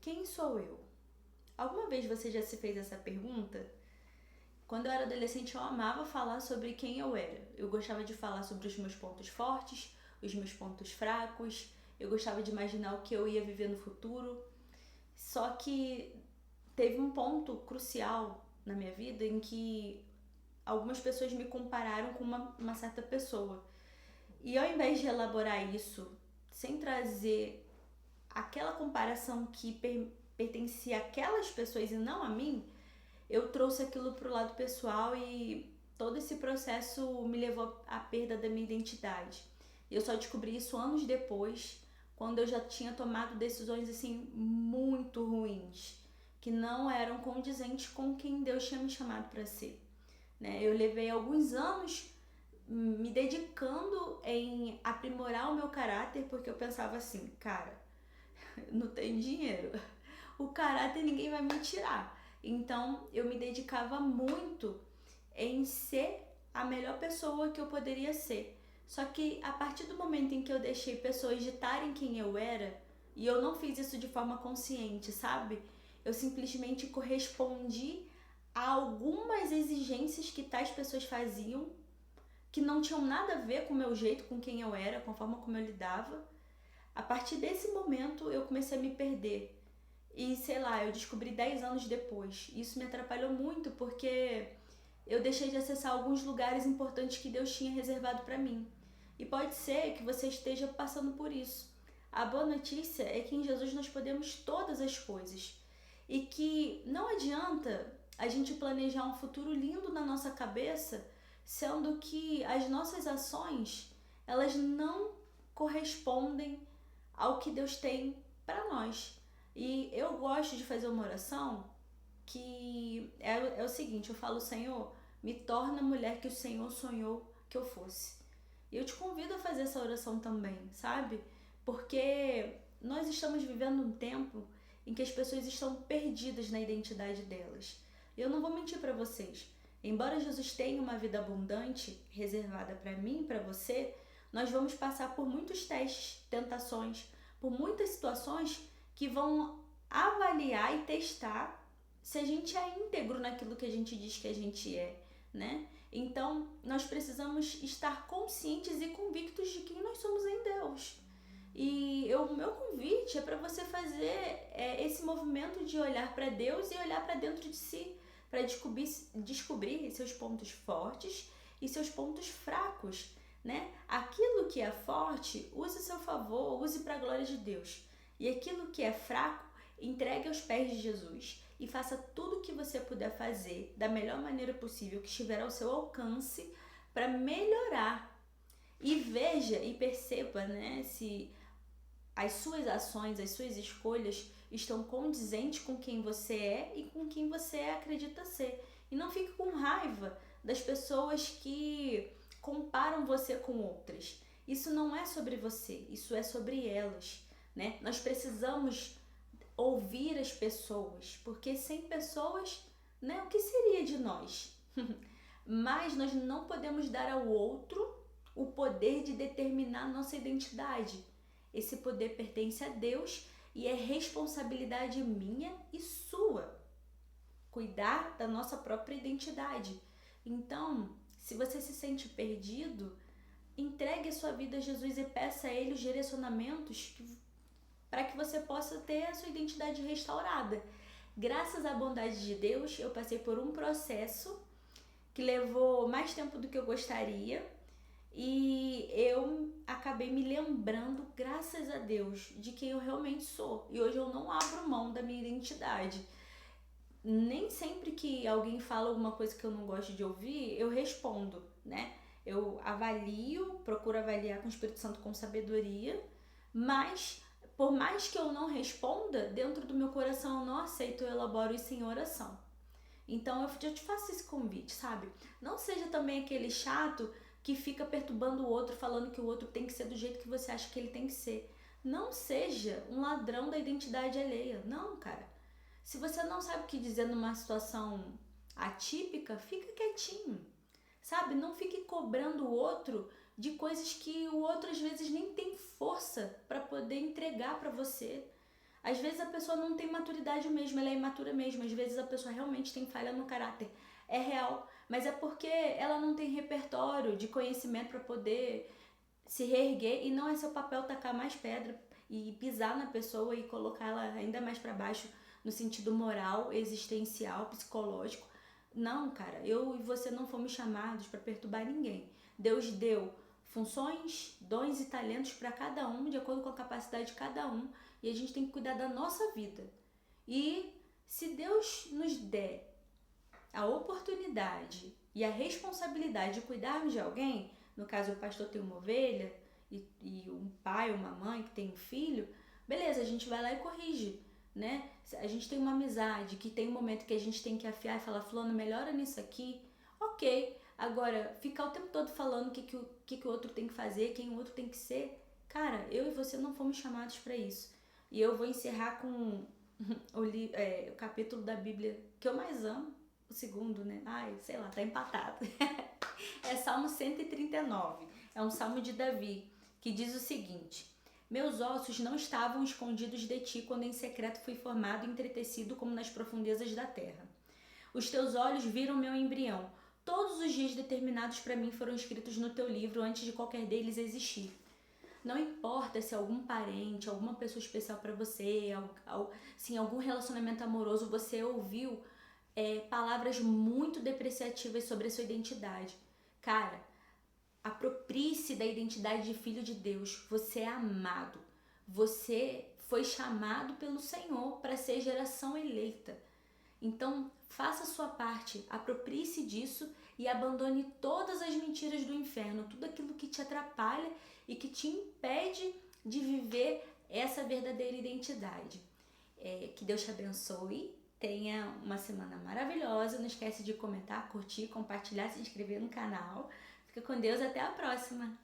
Quem sou eu? Alguma vez você já se fez essa pergunta? Quando eu era adolescente, eu amava falar sobre quem eu era. Eu gostava de falar sobre os meus pontos fortes, os meus pontos fracos. Eu gostava de imaginar o que eu ia viver no futuro. Só que teve um ponto crucial na minha vida em que algumas pessoas me compararam com uma certa pessoa. E ao invés de elaborar isso, sem trazer aquela comparação que pertencia àquelas pessoas e não a mim, eu trouxe aquilo pro lado pessoal e todo esse processo me levou à perda da minha identidade. E eu só descobri isso anos depois, quando eu já tinha tomado decisões assim muito ruins, que não eram condizentes com quem Deus tinha me chamado para ser. Né? Eu levei alguns anos me dedicando em aprimorar o meu caráter, porque eu pensava assim, cara, não tenho dinheiro, o caráter ninguém vai me tirar. Então eu me dedicava muito em ser a melhor pessoa que eu poderia ser. Só que a partir do momento em que eu deixei pessoas ditarem quem eu era, e eu não fiz isso de forma consciente, sabe? Eu simplesmente correspondi a algumas exigências que tais pessoas faziam, que não tinham nada a ver com o meu jeito, com quem eu era, com a forma como eu lidava. A partir desse momento eu comecei a me perder. E sei lá, eu descobri 10 anos depois. Isso me atrapalhou muito porque eu deixei de acessar alguns lugares importantes que Deus tinha reservado para mim. E pode ser que você esteja passando por isso. A boa notícia é que em Jesus nós podemos todas as coisas. E que não adianta a gente planejar um futuro lindo na nossa cabeça, sendo que as nossas ações, elas não correspondem ao que Deus tem para nós. E eu gosto de fazer uma oração que é o seguinte, eu falo, Senhor, me torna a mulher que o Senhor sonhou que eu fosse. E eu te convido a fazer essa oração também, sabe? Porque nós estamos vivendo um tempo em que as pessoas estão perdidas na identidade delas. Eu não vou mentir para vocês. Embora Jesus tenha uma vida abundante reservada para mim e para você, nós vamos passar por muitos testes, tentações, por muitas situações que vão avaliar e testar se a gente é íntegro naquilo que a gente diz que a gente é, né? Então, nós precisamos estar conscientes e convictos de quem nós somos em Deus. E o meu convite é para você fazer esse movimento de olhar para Deus e olhar para dentro de si, para descobrir seus pontos fortes e seus pontos fracos, né? Aquilo que é forte, use a seu favor, use para a glória de Deus. E aquilo que é fraco, entregue aos pés de Jesus e faça tudo o que você puder fazer da melhor maneira possível, que estiver ao seu alcance, para melhorar. E veja e perceba, né, se as suas ações, as suas escolhas estão condizentes com quem você é e com quem você acredita ser. E não fique com raiva das pessoas que comparam você com outras. Isso não é sobre você, isso é sobre elas, né? Nós precisamos ouvir as pessoas, porque sem pessoas, né, o que seria de nós? Mas nós não podemos dar ao outro o poder de determinar nossa identidade. Esse poder pertence a Deus e é responsabilidade minha e sua cuidar da nossa própria identidade. Então, se você se sente perdido, entregue a sua vida a Jesus e peça a Ele os direcionamentos para que você possa ter a sua identidade restaurada. Graças à bondade de Deus, eu passei por um processo que levou mais tempo do que eu gostaria e eu acabei me lembrando, graças a Deus, de quem eu realmente sou. E hoje eu não abro mão da minha identidade. Nem sempre que alguém fala alguma coisa que eu não gosto de ouvir, eu respondo, né? Eu avalio, procuro avaliar com o Espírito Santo com sabedoria, mas por mais que eu não responda, dentro do meu coração eu não aceito, eu elaboro isso em oração. Então eu já te faço esse convite, sabe? Não seja também aquele chato que fica perturbando o outro, falando que o outro tem que ser do jeito que você acha que ele tem que ser. Não seja um ladrão da identidade alheia. Não, cara. Se você não sabe o que dizer numa situação atípica, fica quietinho. Sabe? Não fique cobrando o outro de coisas que o outro às vezes nem tem força para poder entregar para você. Às vezes a pessoa não tem maturidade mesmo, ela é imatura mesmo. Às vezes a pessoa realmente tem falha no caráter. É real, mas é porque ela não tem repertório de conhecimento para poder se reerguer, e não é seu papel tacar mais pedra e pisar na pessoa e colocá-la ainda mais para baixo no sentido moral, existencial, psicológico. Não, cara, eu e você não fomos chamados para perturbar ninguém. Deus deu funções, dons e talentos para cada um, de acordo com a capacidade de cada um, e a gente tem que cuidar da nossa vida. E se Deus nos der a oportunidade e a responsabilidade de cuidarmos de alguém, no caso o pastor tem uma ovelha e um pai, uma mãe que tem um filho, beleza, a gente vai lá e corrige, né? A gente tem uma amizade que tem um momento que a gente tem que afiar e falar, fulano, melhora nisso aqui, ok. Agora, ficar o tempo todo falando o que o outro tem que fazer, quem o outro tem que ser, cara, eu e você não fomos chamados para isso. E eu vou encerrar com o capítulo da Bíblia que eu mais amo, o segundo, né? Ai, sei lá, tá empatado. É Salmo 139. É um salmo de Davi, que diz o seguinte: meus ossos não estavam escondidos de ti quando em secreto fui formado e entretecido como nas profundezas da terra. Os teus olhos viram meu embrião. Todos os dias determinados para mim foram escritos no teu livro antes de qualquer deles existir. Não importa se algum parente, alguma pessoa especial para você, sim, algum relacionamento amoroso, você ouviu palavras muito depreciativas sobre a sua identidade. Cara, aproprie-se da identidade de filho de Deus. Você é amado. Você foi chamado pelo Senhor para ser geração eleita. Então, faça a sua parte, aproprie-se disso e abandone todas as mentiras do inferno, tudo aquilo que te atrapalha e que te impede de viver essa verdadeira identidade. Que Deus te abençoe, tenha uma semana maravilhosa, não esquece de comentar, curtir, compartilhar, se inscrever no canal. Fica com Deus, até a próxima!